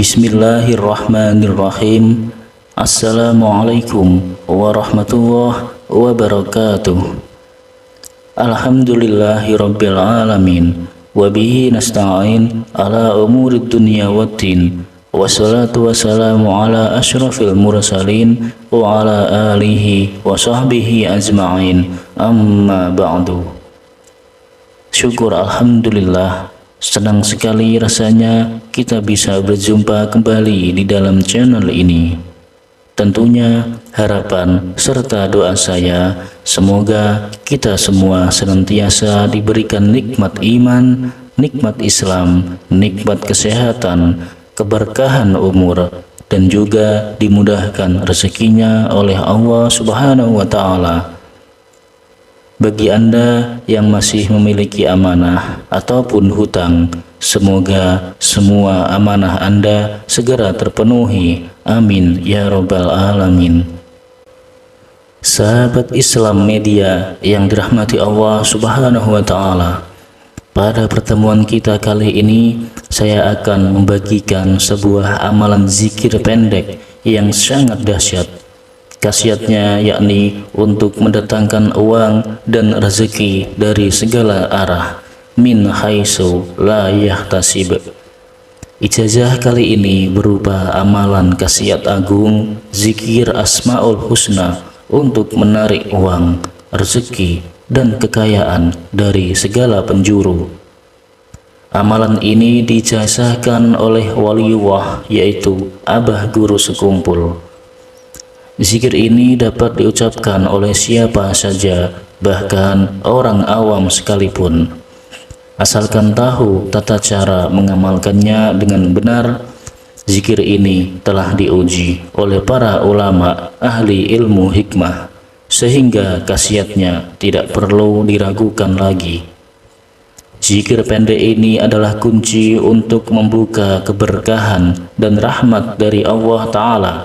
Bismillahirrahmanirrahim. Assalamualaikum warahmatullahi wabarakatuh. Alhamdulillahirabbil alamin. Wabihi nasta'in ala umurid dunya waddin. Wassalatu wassalamu ala asyrafil mursalin wa ala alihi wa sahbihi ajma'in. Amma ba'du. Syukur alhamdulillah, senang sekali rasanya kita bisa berjumpa kembali di dalam channel ini. Tentunya harapan serta doa saya semoga kita semua senantiasa diberikan nikmat iman, nikmat Islam, nikmat kesehatan, keberkahan umur, dan juga dimudahkan rezekinya oleh Allah Subhanahu wa Ta'ala. Bagi Anda yang masih memiliki amanah ataupun hutang, semoga semua amanah Anda segera terpenuhi. Amin ya Rabbal Alamin. Sahabat Islam Media yang dirahmati Allah Subhanahu wa Ta'ala, pada pertemuan kita kali ini saya akan membagikan sebuah amalan zikir pendek yang sangat dahsyat. Khasiatnya yakni untuk mendatangkan uang dan rezeki dari segala arah, min haitsu la yahtasib. Ijazah kali ini berupa amalan khasiat agung zikir Asmaul Husna untuk menarik uang, rezeki, dan kekayaan dari segala penjuru. Amalan ini dijazahkan oleh waliullah, yaitu Abah Guru Sekumpul. Zikir ini dapat diucapkan oleh siapa saja, bahkan orang awam sekalipun, asalkan tahu tata cara mengamalkannya dengan benar. Zikir ini telah diuji oleh para ulama ahli ilmu hikmah, sehingga khasiatnya tidak perlu diragukan lagi. Zikir pendek ini adalah kunci untuk membuka keberkahan dan rahmat dari Allah Ta'ala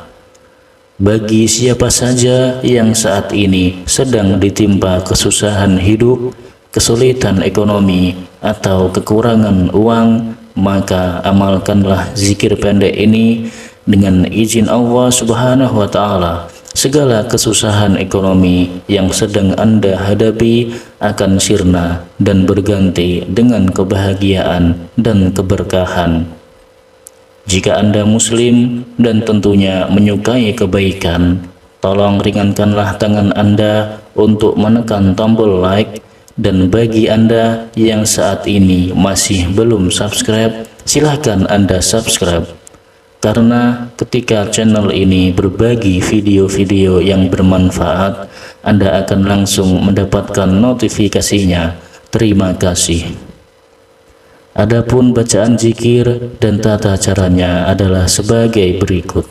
bagi siapa saja yang saat ini sedang ditimpa kesusahan hidup, kesulitan ekonomi, atau kekurangan uang. Maka amalkanlah zikir pendek ini. Dengan izin Allah Subhanahu wa Ta'ala, segala kesusahan ekonomi yang sedang Anda hadapi akan sirna dan berganti dengan kebahagiaan dan keberkahan. Jika Anda Muslim dan tentunya menyukai kebaikan, tolong ringankanlah tangan Anda untuk menekan tombol like. Dan bagi Anda yang saat ini masih belum subscribe, silahkan Anda subscribe. Karena ketika channel ini berbagi video-video yang bermanfaat, Anda akan langsung mendapatkan notifikasinya. Terima kasih. Adapun bacaan zikir dan tata caranya adalah sebagai berikut.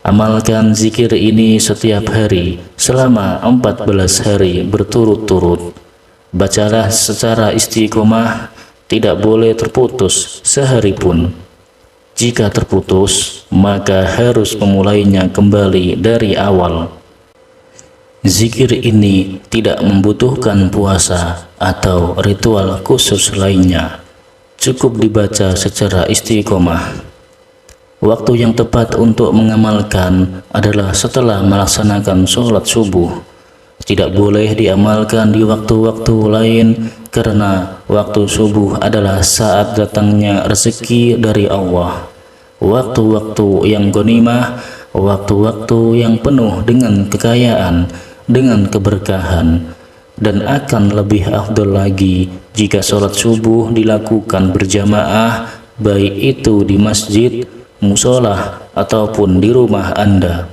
Amalkan zikir ini setiap hari selama 14 hari berturut-turut. Bacalah secara istiqomah, tidak boleh terputus sehari pun. Jika terputus, maka harus memulainya kembali dari awal. Zikir ini tidak membutuhkan puasa atau ritual khusus lainnya. Cukup dibaca secara istiqomah. Waktu yang tepat untuk mengamalkan adalah setelah melaksanakan sholat subuh. Tidak boleh diamalkan di waktu-waktu lain, karena waktu subuh adalah saat datangnya rezeki dari Allah. Waktu-waktu yang ghanimah, waktu-waktu yang penuh dengan kekayaan, dengan keberkahan. Dan akan lebih afdol lagi jika sholat subuh dilakukan berjamaah, baik itu di masjid, musola, ataupun di rumah Anda.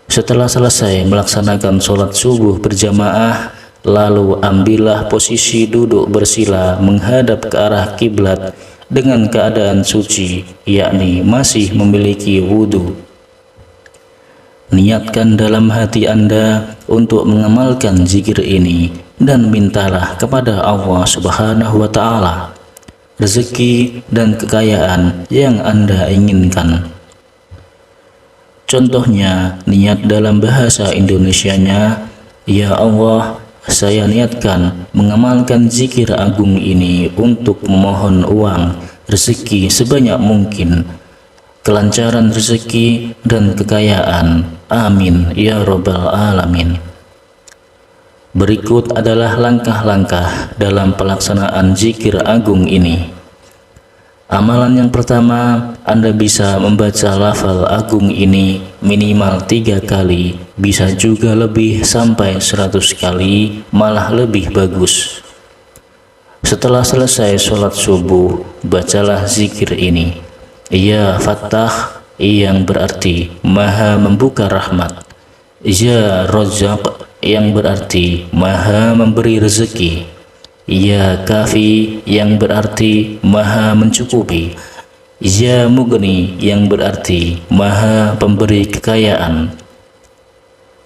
Setelah selesai melaksanakan sholat subuh berjamaah, lalu ambillah posisi duduk bersila menghadap ke arah kiblat dengan keadaan suci, yakni masih memiliki wudhu. Niatkan dalam hati Anda untuk mengamalkan zikir ini dan mintalah kepada Allah Subhanahu wa Ta'ala rezeki dan kekayaan yang Anda inginkan. Contohnya, niat dalam bahasa Indonesianya, ya Allah, saya niatkan mengamalkan zikir agung ini untuk memohon uang, rezeki sebanyak mungkin, kelancaran rezeki dan kekayaan. Amin ya Rabbal Alamin. Berikut adalah langkah-langkah dalam pelaksanaan zikir agung ini. Amalan yang pertama, Anda bisa membaca lafal agung ini minimal 3 kali, bisa juga lebih sampai 100 kali, malah lebih bagus. Setelah selesai sholat subuh, bacalah zikir ini. Ya Fattah, yang berarti Maha membuka rahmat. Ya Razzaq, yang berarti Maha memberi rezeki. Ya Kafi, yang berarti Maha mencukupi. Ya Mughni, yang berarti Maha pemberi kekayaan.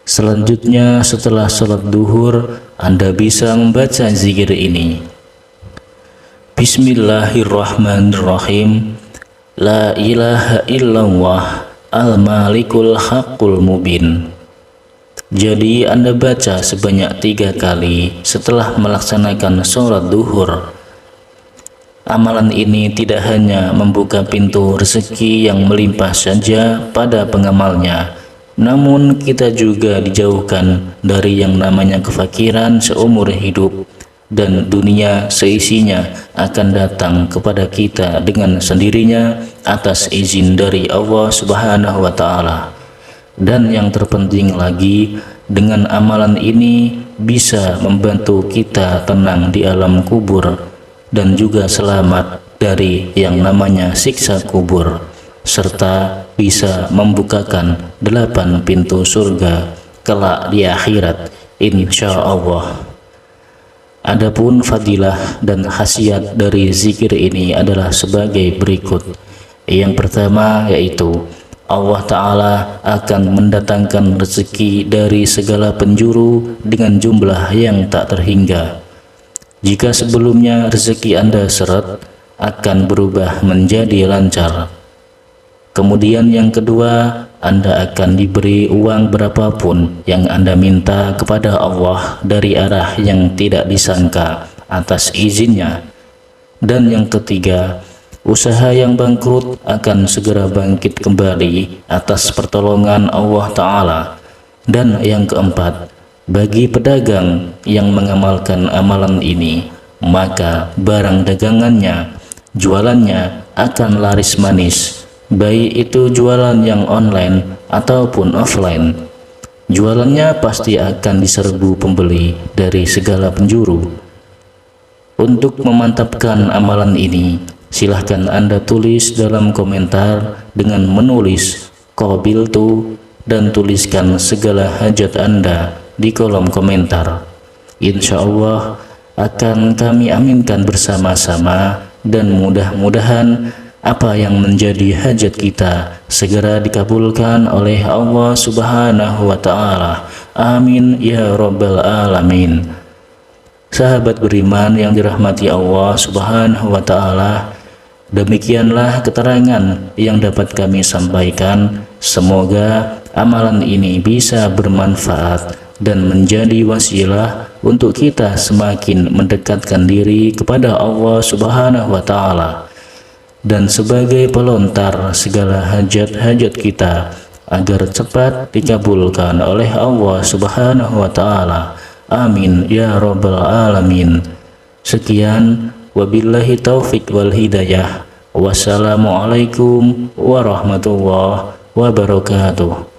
Selanjutnya, setelah sholat duhur, Anda bisa membaca zikir ini. Bismillahirrahmanirrahim. La ilaha illallah al-malikul haqqul mubin. Jadi Anda baca sebanyak 3 kali setelah melaksanakan sholat duhur. Amalan ini tidak hanya membuka pintu rezeki yang melimpah saja pada pengamalnya, namun kita juga dijauhkan dari yang namanya kefakiran seumur hidup, dan dunia seisinya akan datang kepada kita dengan sendirinya atas izin dari Allah Subhanahu wa Ta'ala. Dan yang terpenting lagi, dengan amalan ini bisa membantu kita tenang di alam kubur dan juga selamat dari yang namanya siksa kubur, serta bisa membukakan 8 pintu surga kelak di akhirat, insya Allah. Adapun fadilah dan khasiat dari zikir ini adalah sebagai berikut. Yang pertama yaitu Allah Ta'ala akan mendatangkan rezeki dari segala penjuru dengan jumlah yang tak terhingga. Jika sebelumnya rezeki Anda seret, akan berubah menjadi lancar. Kemudian yang kedua, Anda akan diberi uang berapapun yang Anda minta kepada Allah dari arah yang tidak disangka atas izinnya. Dan yang ketiga, usaha yang bangkrut akan segera bangkit kembali atas pertolongan Allah Ta'ala. Dan yang keempat, bagi pedagang yang mengamalkan amalan ini, maka barang dagangannya, jualannya akan laris manis, baik itu jualan yang online ataupun offline. Jualannya pasti akan diserbu pembeli dari segala penjuru. Untuk memantapkan amalan ini, silahkan Anda tulis dalam komentar dengan menulis qabiltu dan tuliskan segala hajat Anda di kolom komentar. Insya Allah akan kami aminkan bersama-sama, dan mudah-mudahan apa yang menjadi hajat kita segera dikabulkan oleh Allah Subhanahu wa Ta'ala. Amin ya Rabbal Alamin. Sahabat beriman yang dirahmati Allah Subhanahu wa Ta'ala, demikianlah keterangan yang dapat kami sampaikan. Semoga amalan ini bisa bermanfaat dan menjadi wasilah untuk kita semakin mendekatkan diri kepada Allah Subhanahu wa Ta'ala, dan sebagai pelontar segala hajat-hajat kita agar cepat dikabulkan oleh Allah Subhanahu wa Ta'ala. Amin ya Rabbal Alamin. Sekian, wabillahi taufik wal hidayah. Wassalamualaikum warahmatullahi wabarakatuh.